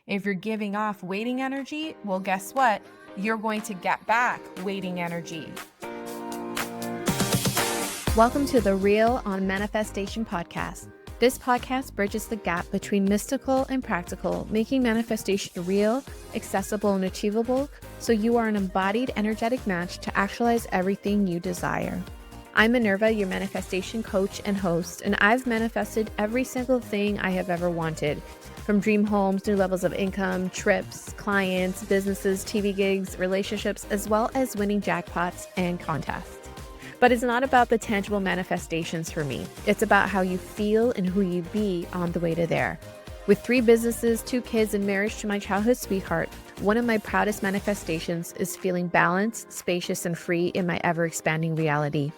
If you're giving off waiting energy, well, guess what? You're going to get back waiting energy. Welcome to the Real on Manifestation podcast. This podcast bridges the gap between mystical and practical, making manifestation real, accessible, and achievable so you are an embodied energetic match to actualize everything you desire. I'm Minerva, your manifestation coach and host, and I've manifested every single thing I have ever wanted, from dream homes, new levels of income, trips, clients, businesses, TV gigs, relationships, as well as winning jackpots and contests. But it's not about the tangible manifestations for me. It's about how you feel and who you be on the way to there. With 3 businesses, 2 kids, and marriage to my childhood sweetheart, one of my proudest manifestations is feeling balanced, spacious, and free in my ever-expanding reality.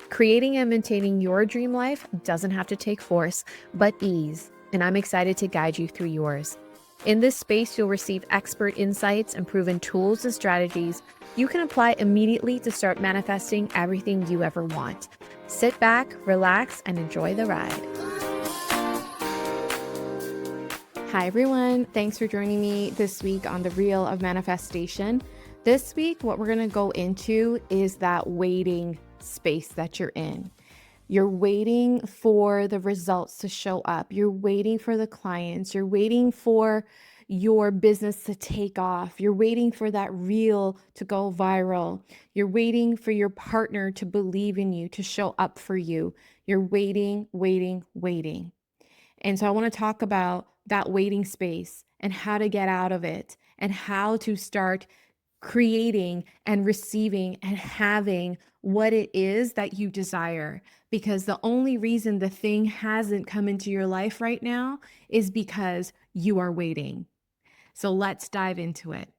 Creating and maintaining your dream life doesn't have to take force, but ease, and I'm excited to guide you through yours. In this space, you'll receive expert insights and proven tools and strategies you can apply immediately to start manifesting everything you ever want. Sit back, relax, and enjoy the ride. Hi, everyone. Thanks for joining me this week on the Reel of Manifestation. This week, what we're going to go into is that waiting space that you're in. You're waiting for the results to show up. You're waiting for the clients. You're waiting for your business to take off. You're waiting for that reel to go viral. You're waiting for your partner to believe in you, to show up for you. You're waiting. And so I want to talk about that waiting space and how to get out of it and how to start creating and receiving and having what it is that you desire. Because the only reason the thing hasn't come into your life right now is because you are waiting. So let's dive into it.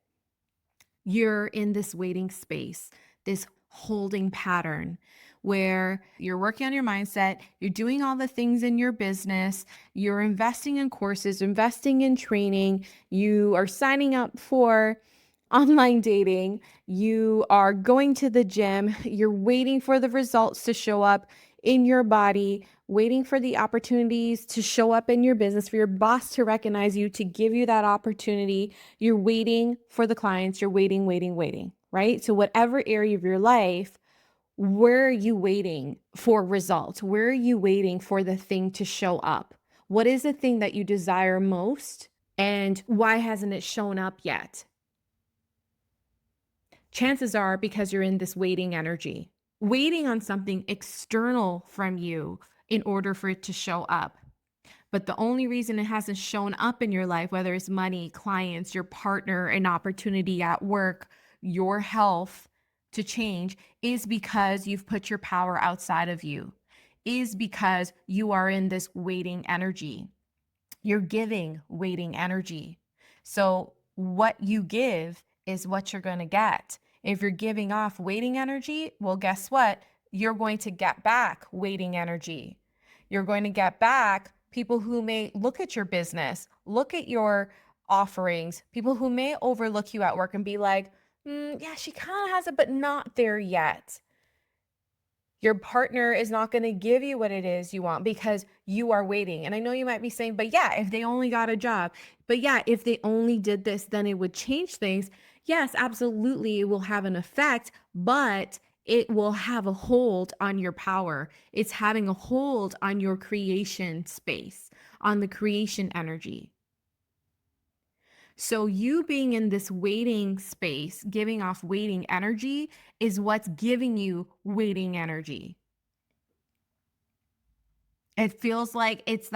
You're in this waiting space, this holding pattern where you're working on your mindset, you're doing all the things in your business, you're investing in courses, investing in training, you are signing up for online dating, you are going to the gym, you're waiting for the results to show up in your body, waiting for the opportunities to show up in your business, for your boss to recognize you, to give you that opportunity. You're waiting for the clients, you're waiting, right? So whatever area of your life, where are you waiting for results? Where are you waiting for the thing to show up? What is the thing that you desire most? And why hasn't it shown up yet? Chances are because you're in this waiting energy, waiting on something external from you in order for it to show up. But the only reason it hasn't shown up in your life, whether it's money, clients, your partner, an opportunity at work, your health to change, is because you've put your power outside of you, is because you are in this waiting energy. You're giving waiting energy. So what you give is what you're going to get. If you're giving off waiting energy, well, guess what? You're going to get back waiting energy. You're going to get back people who may look at your business, look at your offerings, people who may overlook you at work and be like, yeah, she kind of has it, but not there yet. Your partner is not going to give you what it is you want because you are waiting. And I know you might be saying, but yeah, if they only got a job, but yeah, if they only did this, then it would change things. Yes, absolutely. It will have an effect, but it will have a hold on your power. It's having a hold on your creation space, on the creation energy. So you being in this waiting space, giving off waiting energy, is what's giving you waiting energy. It feels like it's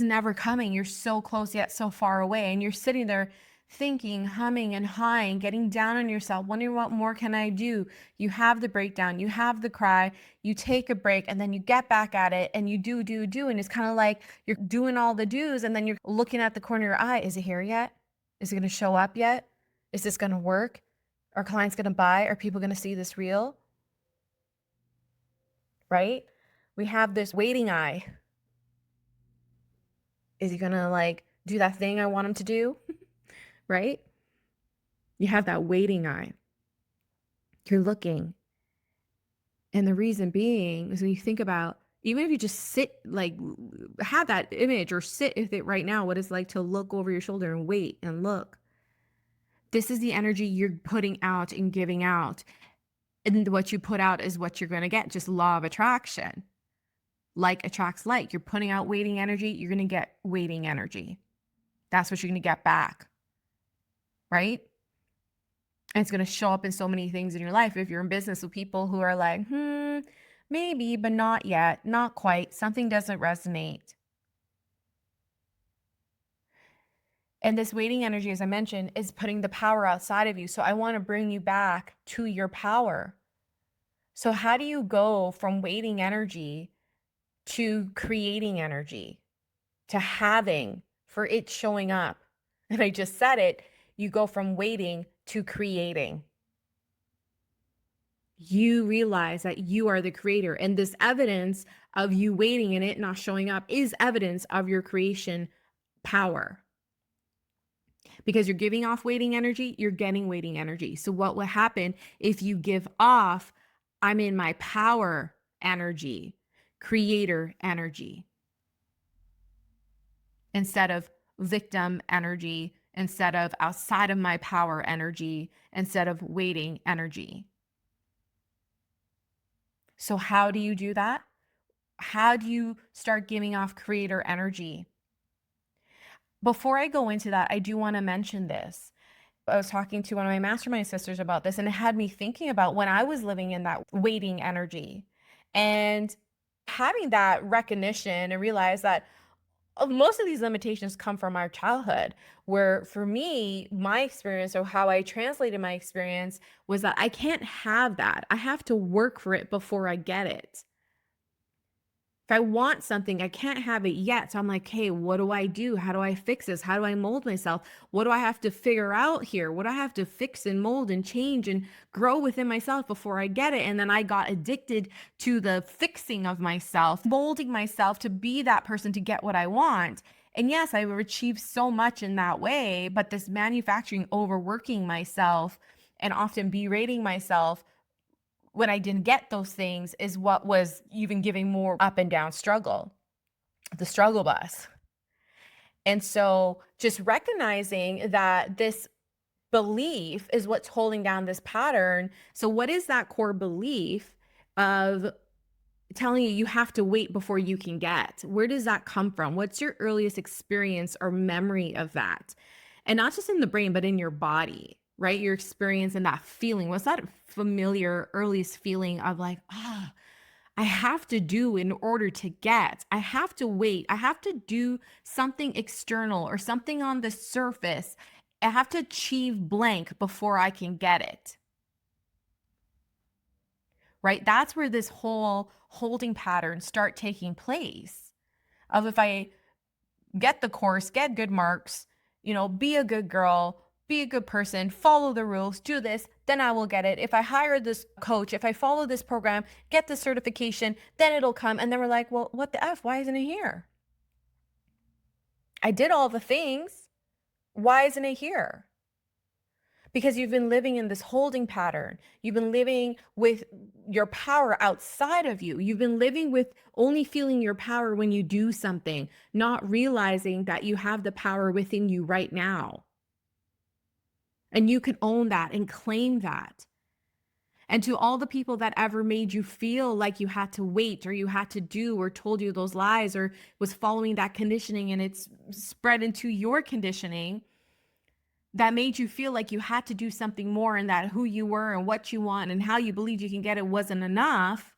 never coming. You're so close yet so far away. And you're sitting there thinking, humming and hawing, getting down on yourself, wondering what more can I do? You have the breakdown, you have the cry, you take a break, and then you get back at it and you do. And it's kind of like you're doing all the do's and then you're looking at the corner of your eye. Is it here yet? Is it going to show up yet? Is this going to work? Are clients going to buy? Are people going to see this reel? Right? We have this waiting eye. Is he going to do that thing I want him to do? Right? You have that waiting eye. You're looking. And the reason being is when you think about Even if you just sit, like, have that image or sit with it right now, what it's like to look over your shoulder and wait and look. This is the energy you're putting out and giving out. And what you put out is what you're going to get. Just law of attraction. Like attracts like. You're putting out waiting energy, you're going to get waiting energy. That's what you're going to get back. Right? And it's going to show up in so many things in your life. If you're in business with people who are like, maybe, but not yet, not quite, something doesn't resonate. And this waiting energy, as I mentioned, is putting the power outside of you. So I want to bring you back to your power. So how do you go from waiting energy to creating energy, to having, for it showing up? And I just said it, you go from waiting to creating. You realize that you are the creator. And this evidence of you waiting and it not showing up is evidence of your creation power. Because you're giving off waiting energy, you're getting waiting energy. So what will happen if you give off, I'm in my power energy, creator energy, instead of victim energy, instead of outside of my power energy, instead of waiting energy? So how do you do that? How do you start giving off creator energy? Before I go into that, I do want to mention this. I was talking to one of my mastermind sisters about this, and it had me thinking about when I was living in that waiting energy and having that recognition and realize that most of these limitations come from our childhood, where for me, my experience or how I translated my experience was that I can't have that. I have to work for it before I get it. If I want something, I can't have it yet. So I'm like, hey, what do I do? How do I fix this? How do I mold myself? What do I have to figure out here? What do I have to fix and mold and change and grow within myself before I get it? And then I got addicted to the fixing of myself, molding myself to be that person to get what I want. And yes, I've achieved so much in that way, but this manufacturing, overworking myself and often berating myself when I didn't get those things is what was even giving more up and down struggle, the struggle bus. And so just recognizing that this belief is what's holding down this pattern. So what is that core belief of telling you you have to wait before you can get? Where does that come from? What's your earliest experience or memory of that? And not just in the brain, but in your body, right? Your experience and that feeling. What's that familiar earliest feeling of like, I have to do in order to get, I have to wait, I have to do something external or something on the surface. I have to achieve blank before I can get it. Right? That's where this whole holding pattern start taking place. Of if I get the course, get good marks, be a good girl, be a good person, follow the rules, do this, then I will get it. If I hire this coach, if I follow this program, get the certification, then it'll come. And then we're like, well, what the F? Why isn't it here? I did all the things. Why isn't it here? Because you've been living in this holding pattern. You've been living with your power outside of you. You've been living with only feeling your power when you do something, not realizing that you have the power within you right now. And you can own that and claim that. And to all the people that ever made you feel like you had to wait or you had to do or told you those lies or was following that conditioning and it's spread into your conditioning, that made you feel like you had to do something more and that who you were and what you want and how you believed you can get it wasn't enough,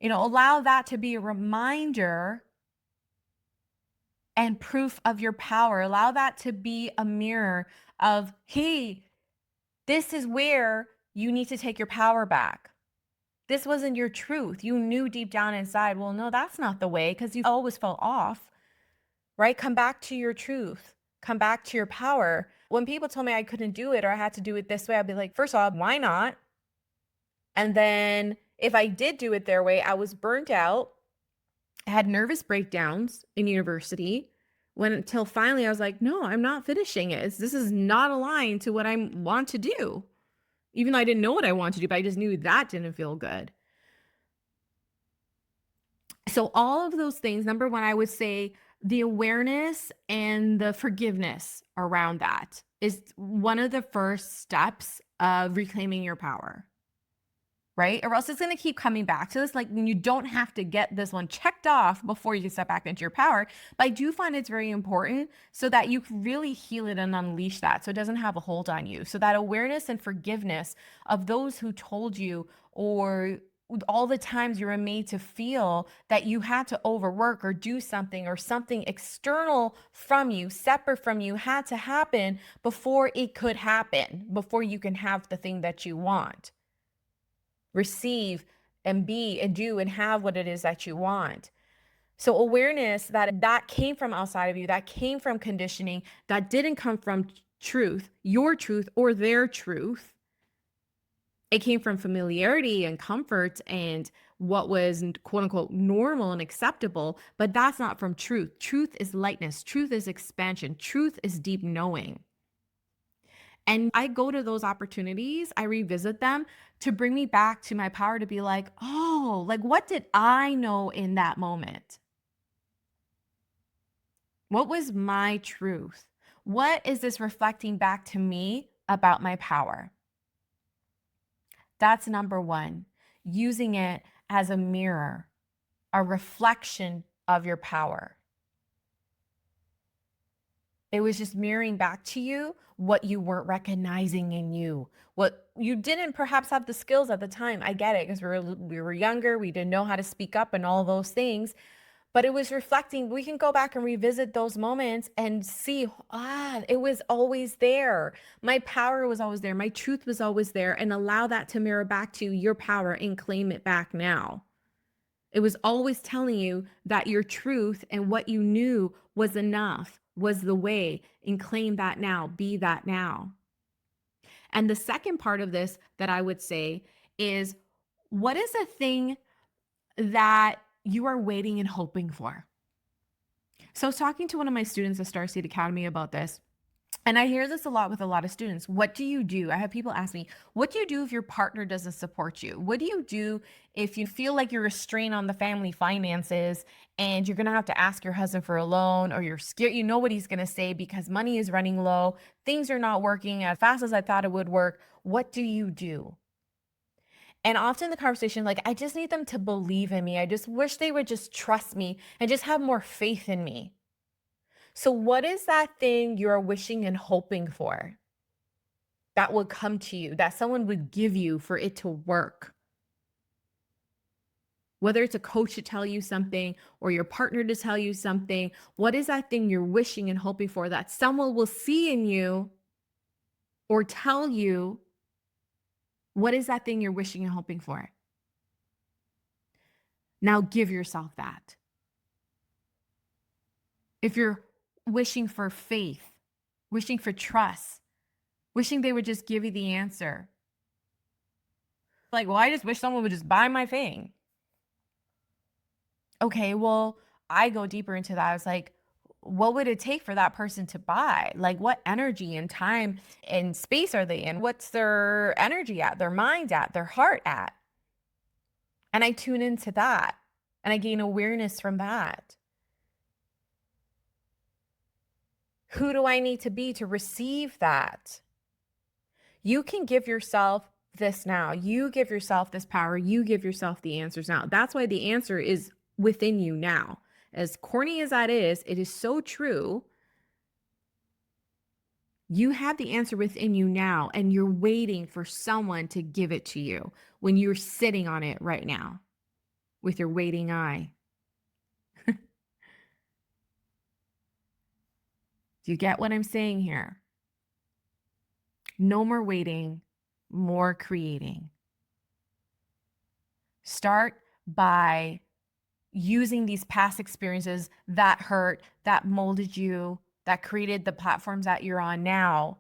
allow that to be a reminder and proof of your power. Allow that to be a mirror of, hey, this is where you need to take your power back. This wasn't your truth. You knew deep down inside, well, no, that's not the way because you always felt off, right? Come back to your truth. Come back to your power. When people told me I couldn't do it or I had to do it this way, I'd be like, first of all, why not? And then if I did do it their way, I was burnt out. I had nervous breakdowns in university until finally I was like, no, I'm not finishing it. This is not aligned to what I want to do. Even though I didn't know what I wanted to do, but I just knew that didn't feel good. So all of those things, number one, I would say the awareness and the forgiveness around that is one of the first steps of reclaiming your power. Right? Or else it's going to keep coming back to this. Like, you don't have to get this one checked off before you can step back into your power. But I do find it's very important so that you can really heal it and unleash that so it doesn't have a hold on you. So that awareness and forgiveness of those who told you, or all the times you were made to feel that you had to overwork or do something, or something external from you, separate from you, had to happen before it could happen, before you can have the thing that you want, receive and be and do and have what it is that you want. So awareness that that came from outside of you, that came from conditioning, that didn't come from truth, your truth or their truth. It came from familiarity and comfort and what was quote unquote normal and acceptable, but that's not from truth. Truth is lightness. Truth is expansion. Truth is deep knowing. And I go to those opportunities, I revisit them to bring me back to my power, to be like, oh, like, what did I know in that moment? What was my truth? What is this reflecting back to me about my power? That's number one, using it as a mirror, a reflection of your power. It was just mirroring back to you what you weren't recognizing in you, what you didn't perhaps have the skills at the time. I get it, because we were younger, we didn't know how to speak up and all those things. But it was reflecting. We can go back and revisit those moments and see, it was always there. My power was always there. My truth was always there, and allow that to mirror back to your power and claim it back now. It was always telling you that your truth and what you knew was enough, was the way, and claim that now, be that now. And the second part of this that I would say is, what is a thing that you are waiting and hoping for? So I was talking to one of my students at Starseed Academy about this. And I hear this a lot with a lot of students. What do you do? I have people ask me, what do you do if your partner doesn't support you? What do you do if you feel like you're a strain on the family finances and you're going to have to ask your husband for a loan, or you're scared, you know what he's going to say because money is running low, things are not working as fast as I thought it would work. What do you do? And often the conversation, like, I just need them to believe in me. I just wish they would just trust me and just have more faith in me. So what is that thing you're wishing and hoping for that would come to you, that someone would give you for it to work? Whether it's a coach to tell you something or your partner to tell you something, what is that thing you're wishing and hoping for that someone will see in you or tell you? What is that thing you're wishing and hoping for? Now give yourself that. If you're wishing for faith, wishing for trust, wishing they would just give you the answer. Like, well, I just wish someone would just buy my thing. Okay, well, I go deeper into that. I was like, what would it take for that person to buy? Like, what energy and time and space are they in? What's their energy at, their mind at, their heart at? And I tune into that and I gain awareness from that. Who do I need to be to receive that? You can give yourself this now. You give yourself this power. You give yourself the answers now. That's why the answer is within you now. As corny as that is, it is so true. You have the answer within you now, and you're waiting for someone to give it to you when you're sitting on it right now with your waiting eye. Do you get what I'm saying here? No more waiting, more creating. Start by using these past experiences that hurt, that molded you, that created the platforms that you're on now.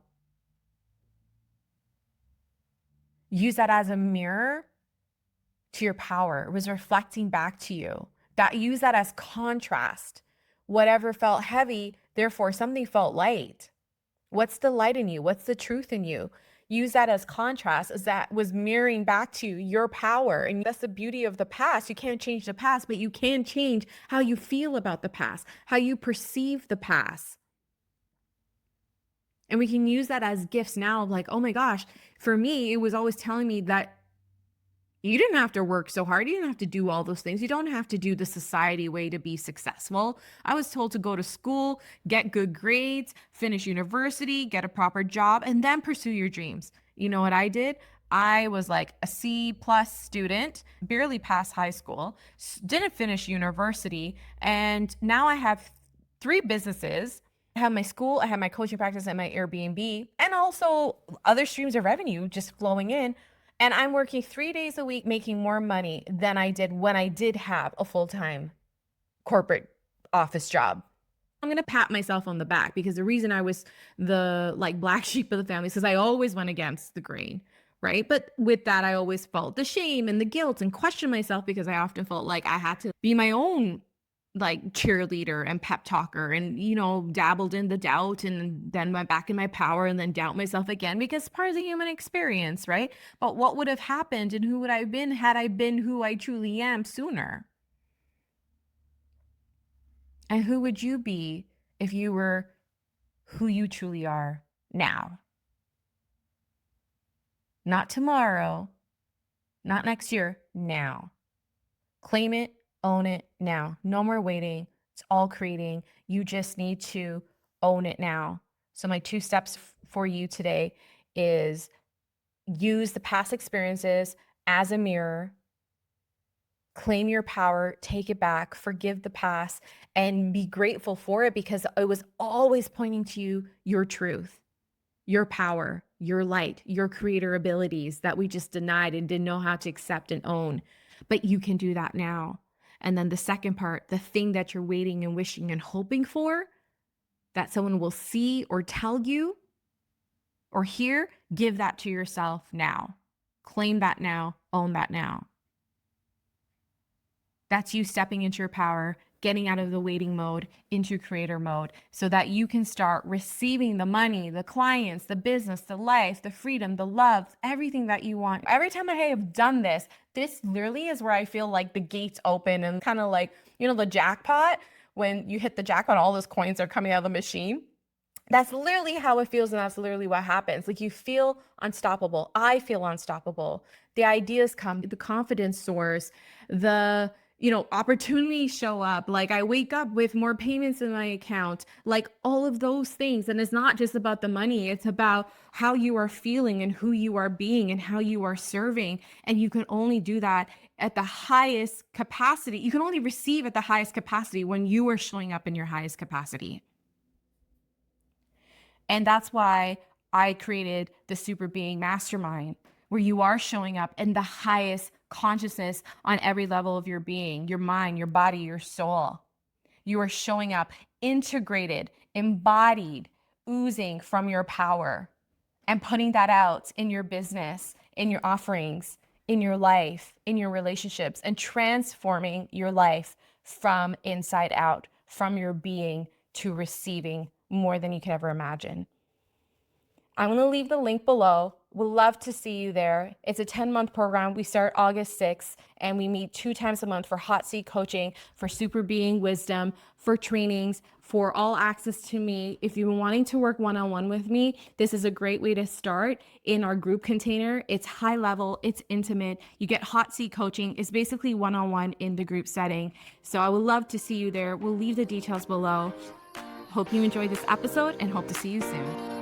Use that as a mirror to your power. It was reflecting back to you. That use that as contrast. Whatever felt heavy, therefore something felt light. What's the light in you? What's the truth in you? use that as contrast, as that was mirroring back to your power. And that's the beauty of the past. You can't change the past, but you can change how you feel about the past, how you perceive the past. And we can use that as gifts now, like, oh my gosh, for me, it was always telling me that you didn't have to work so hard. You didn't have to do all those things. You don't have to do the society way to be successful. I was told to go to school, get good grades, finish university, get a proper job, and then pursue your dreams. You know what I did? I was like a C+ student, barely passed high school, didn't finish university, and now I have 3 businesses. I have my school, I have my coaching practice, and my Airbnb, and also other streams of revenue just flowing in. And I'm working 3 days a week, making more money than I did when I did have a full-time corporate office job. I'm going to pat myself on the back, because the reason I was the like black sheep of the family is because I always went against the grain, right? But with that, I always felt the shame and the guilt and questioned myself, because I often felt like I had to be my own like cheerleader and pep talker, and dabbled in the doubt, and then went back in my power, and then doubt myself again, because part of the human experience, right? But what would have happened, and who would I have been had I been who I truly am sooner? And who would you be if you were who you truly are now? Not tomorrow, not next year, now. Claim it, own it now. No more waiting. It's all creating. You just need to own it now. So my 2 steps for you today is use the past experiences as a mirror. Claim your power, take it back, forgive the past, and be grateful for it, because it was always pointing to you, your truth, your power, your light, your creator abilities that we just denied and didn't know how to accept and own. But you can do that now. And then the second part, the thing that you're waiting and wishing and hoping for, that someone will see or tell you or hear, give that to yourself now. Claim that now, own that now. That's you stepping into your power, getting out of the waiting mode into creator mode, so that you can start receiving the money, the clients, the business, the life, the freedom, the love, everything that you want. Every time I have done this literally is where I feel like the gates open, and kind of like, the jackpot, when you hit the jackpot, all those coins are coming out of the machine. That's literally how it feels, and that's literally what happens. Like, you feel unstoppable. I feel unstoppable. The ideas come, the confidence soars, the opportunities show up. Like, I wake up with more payments in my account, like all of those things. And it's not just about the money. It's about how you are feeling and who you are being and how you are serving. And you can only do that at the highest capacity. You can only receive at the highest capacity when you are showing up in your highest capacity. And that's why I created the Super Being Mastermind, where you are showing up in the highest consciousness on every level of your being, your mind, your body, your soul. You are showing up integrated, embodied, oozing from your power, and putting that out in your business, in your offerings, in your life, in your relationships, and transforming your life from inside out, from your being to receiving more than you could ever imagine. I'm going to leave the link below. We'd love to see you there. It's a 10-month program. We start August 6th, and we meet 2 times a month for hot seat coaching, for super being wisdom, for trainings, for all access to me. If you've been wanting to work one-on-one with me, this is a great way to start in our group container. It's high level, it's intimate. You get hot seat coaching. It's basically one-on-one in the group setting. So I would love to see you there. We'll leave the details below. Hope you enjoyed this episode, and hope to see you soon.